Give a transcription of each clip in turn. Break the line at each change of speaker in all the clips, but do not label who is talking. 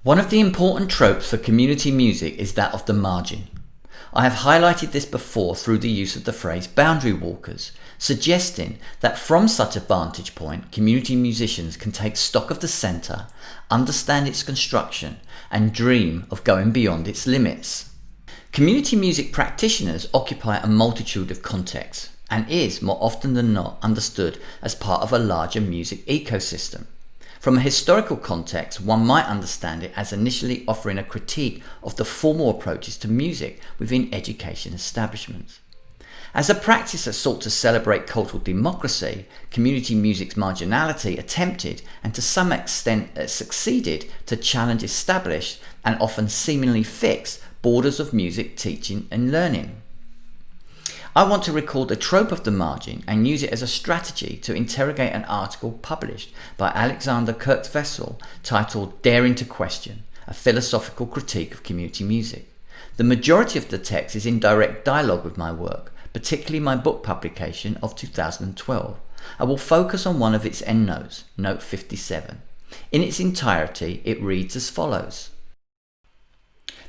One of the important tropes for community music is that of the margin. I have highlighted this before through the use of the phrase boundary walkers, suggesting that from such a vantage point, community musicians can take stock of the centre, understand its construction, and dream of going beyond its limits. Community music practitioners occupy a multitude of contexts and is, more often than not, understood as part of a larger music ecosystem. From a historical context, one might understand it as initially offering a critique of the formal approaches to music within education establishments. As a practice that sought to celebrate cultural democracy, community music's marginality attempted, and to some extent succeeded, to challenge established and often seemingly fixed borders of music teaching and learning. I want to recall the trope of the margin and use it as a strategy to interrogate an article published by Alexander Kurtzwessel titled Daring to Question, a philosophical critique of community music. The majority of the text is in direct dialogue with my work, particularly my book publication of 2012. I will focus on one of its endnotes, note 57. In its entirety, it reads as follows.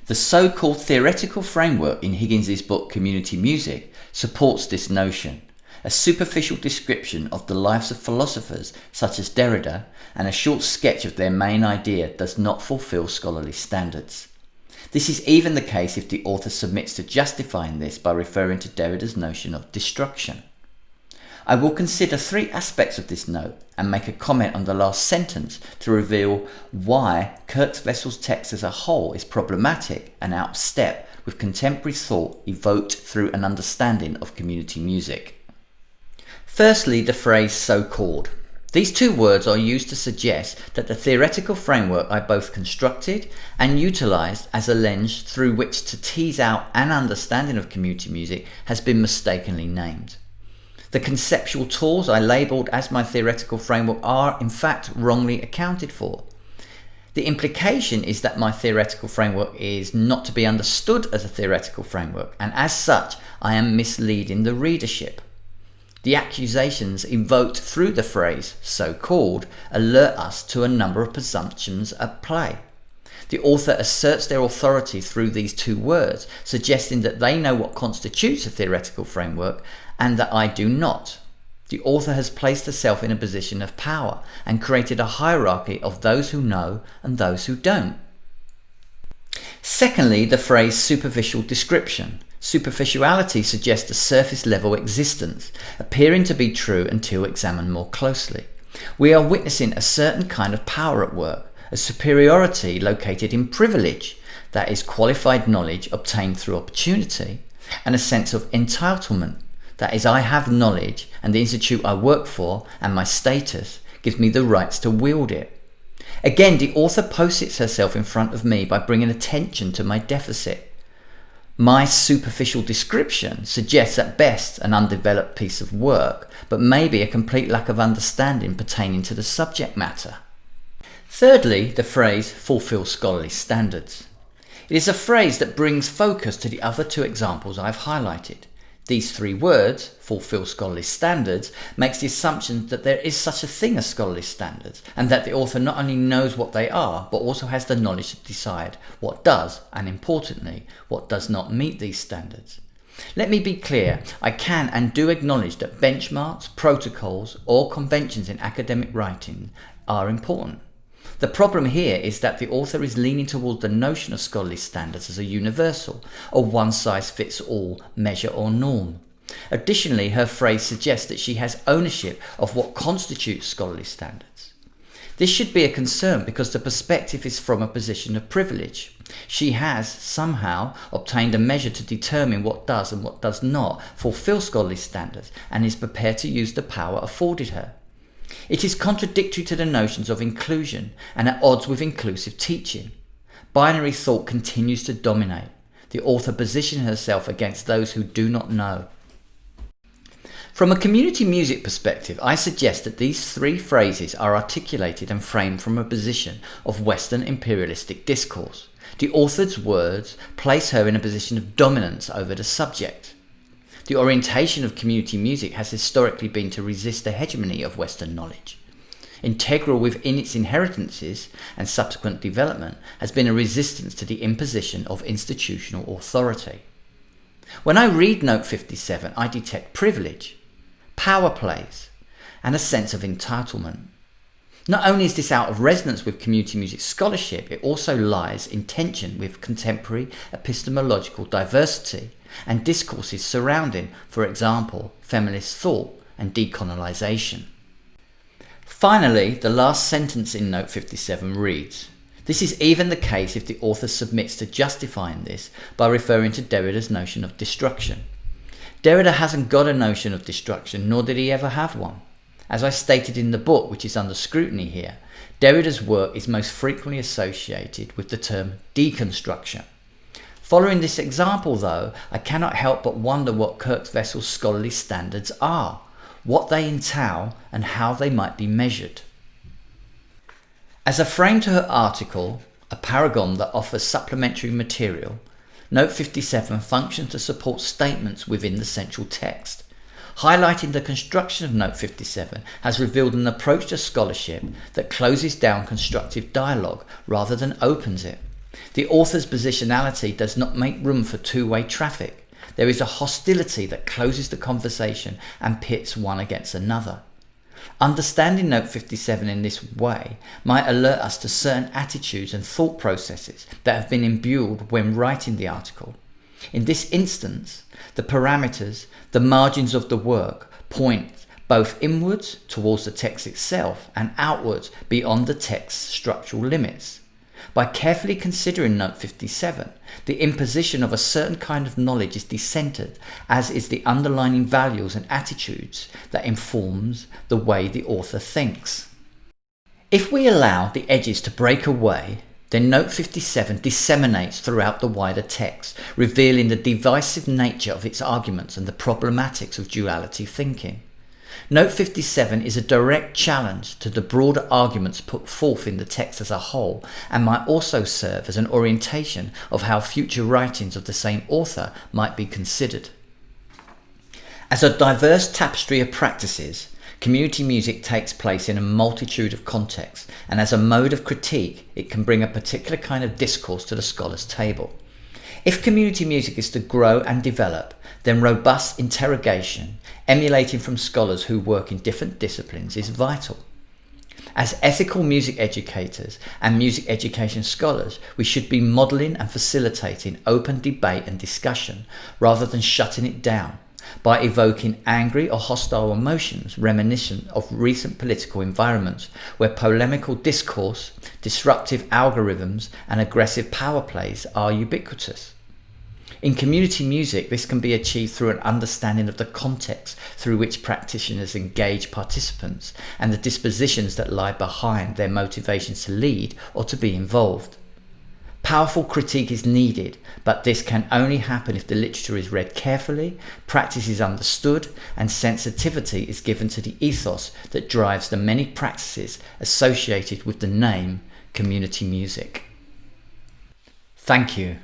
The so-called theoretical framework in Higgins's book Community Music supports this notion. A superficial description of the lives of philosophers such as Derrida and a short sketch of their main idea does not fulfill scholarly standards. This is even the case if the author submits to justifying this by referring to Derrida's notion of destruction. I will consider three aspects of this note and make a comment on the last sentence to reveal why Kurtzwessel's text as a whole is problematic and out of step with contemporary thought evoked through an understanding of community music. Firstly, the phrase so-called. These two words are used to suggest that the theoretical framework I both constructed and utilised as a lens through which to tease out an understanding of community music has been mistakenly named. The conceptual tools I labelled as my theoretical framework are, in fact, wrongly accounted for. The implication is that my theoretical framework is not to be understood as a theoretical framework, and as such, I am misleading the readership. The accusations evoked through the phrase so-called alert us to a number of presumptions at play. The author asserts their authority through these two words, suggesting that they know what constitutes a theoretical framework and that I do not. The author has placed herself in a position of power and created a hierarchy of those who know and those who don't. Secondly, the phrase superficial description. Superficiality suggests a surface level existence, appearing to be true until examined more closely. We are witnessing a certain kind of power at work, a superiority located in privilege, that is qualified knowledge obtained through opportunity, and a sense of entitlement, that is I have knowledge and the institute I work for and my status gives me the rights to wield it. Again, the author posits herself in front of me by bringing attention to my deficit. My superficial description suggests at best an undeveloped piece of work, but maybe a complete lack of understanding pertaining to the subject matter. Thirdly, the phrase fulfill scholarly standards. It is a phrase that brings focus to the other two examples I've highlighted. These three words, fulfill scholarly standards, makes the assumption that there is such a thing as scholarly standards, and that the author not only knows what they are, but also has the knowledge to decide what does, and importantly, what does not meet these standards. Let me be clear, I can and do acknowledge that benchmarks, protocols, or conventions in academic writing are important. The problem here is that the author is leaning towards the notion of scholarly standards as a universal, a one-size-fits-all measure or norm. Additionally, her phrase suggests that she has ownership of what constitutes scholarly standards. This should be a concern because the perspective is from a position of privilege. She has, somehow, obtained a measure to determine what does and what does not fulfill scholarly standards and is prepared to use the power afforded her. It is contradictory to the notions of inclusion and at odds with inclusive teaching. Binary thought continues to dominate. The author positions herself against those who do not know. From a community music perspective, I suggest that these three phrases are articulated and framed from a position of Western imperialistic discourse. The author's words place her in a position of dominance over the subject. The orientation of community music has historically been to resist the hegemony of Western knowledge. Integral within its inheritances and subsequent development has been a resistance to the imposition of institutional authority. When I read Note 57, I detect privilege, power plays, and a sense of entitlement. Not only is this out of resonance with community music scholarship, it also lies in tension with contemporary epistemological diversity and discourses surrounding, for example, feminist thought and decolonization. Finally, the last sentence in Note 57 reads, "This is even the case if the author submits to justifying this by referring to Derrida's notion of destruction. Derrida hasn't got a notion of destruction, nor did he ever have one. As I stated in the book, which is under scrutiny here, Derrida's work is most frequently associated with the term deconstruction. Following this example, though, I cannot help but wonder what Kirkvessel's scholarly standards are, what they entail, and how they might be measured." As a frame to her article, a paragon that offers supplementary material, Note 57 functions to support statements within the central text. Highlighting the construction of Note 57 has revealed an approach to scholarship that closes down constructive dialogue rather than opens it. The author's positionality does not make room for two-way traffic. There is a hostility that closes the conversation and pits one against another. Understanding Note 57 in this way might alert us to certain attitudes and thought processes that have been imbued when writing the article. In this instance, the parameters, the margins of the work, point both inwards towards the text itself and outwards beyond the text's structural limits. By carefully considering Note 57, the imposition of a certain kind of knowledge is decentered, as is the underlying values and attitudes that informs the way the author thinks. If we allow the edges to break away, then Note 57 disseminates throughout the wider text, revealing the divisive nature of its arguments and the problematics of duality thinking. Note 57 is a direct challenge to the broader arguments put forth in the text as a whole, and might also serve as an orientation of how future writings of the same author might be considered. As a diverse tapestry of practices, community music takes place in a multitude of contexts, and as a mode of critique, it can bring a particular kind of discourse to the scholar's table. If community music is to grow and develop, then robust interrogation, emulating from scholars who work in different disciplines, is vital. As ethical music educators and music education scholars, we should be modelling and facilitating open debate and discussion rather than shutting it down by evoking angry or hostile emotions reminiscent of recent political environments where polemical discourse, disruptive algorithms and aggressive power plays are ubiquitous. In community music, this can be achieved through an understanding of the context through which practitioners engage participants and the dispositions that lie behind their motivations to lead or to be involved. Powerful critique is needed, but this can only happen if the literature is read carefully, practice is understood, and sensitivity is given to the ethos that drives the many practices associated with the name community music. Thank you.